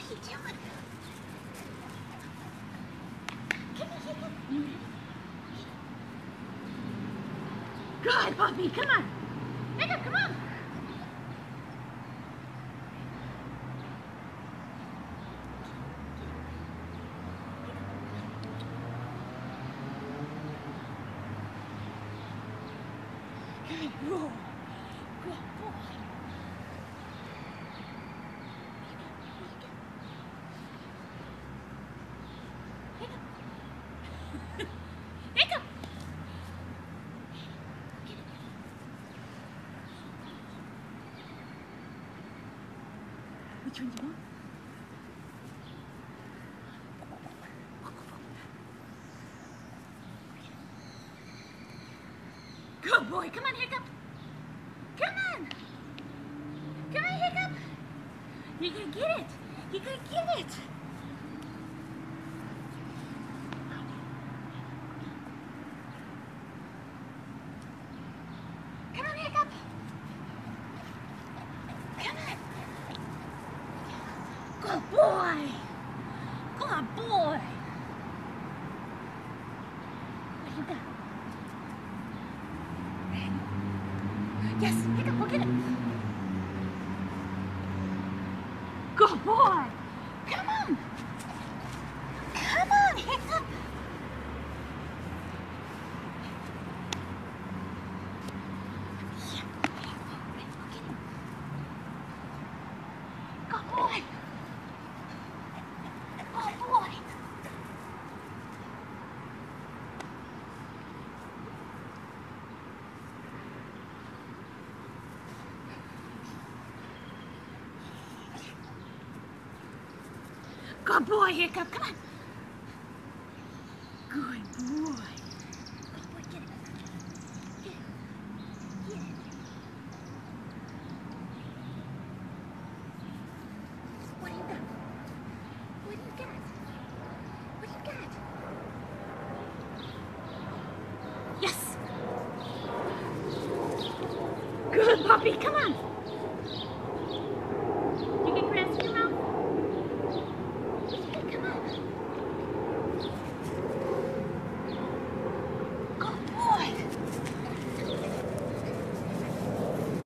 you doing? Come here. Good, puppy. Come on. Hiccup, come on. Good boy. Good boy. Hiccup. Hiccup. Which one do you want? Good boy. Come on, Hiccup. Come on. Come on, Hiccup. You're going to get it. You're going to get it. Come on, Hiccup. Come on. Good boy. Good boy. What do you got? Yes, Hiccup, go get it. Good boy. Come on. Come on, Hiccup. Yeah. Go get him. Good boy. Good boy. Good boy, Hiccup, come on. Good boy. Good boy, get it. Get it. Get it. What do you got? What do you got? What do you got? Yes. Good puppy, come on.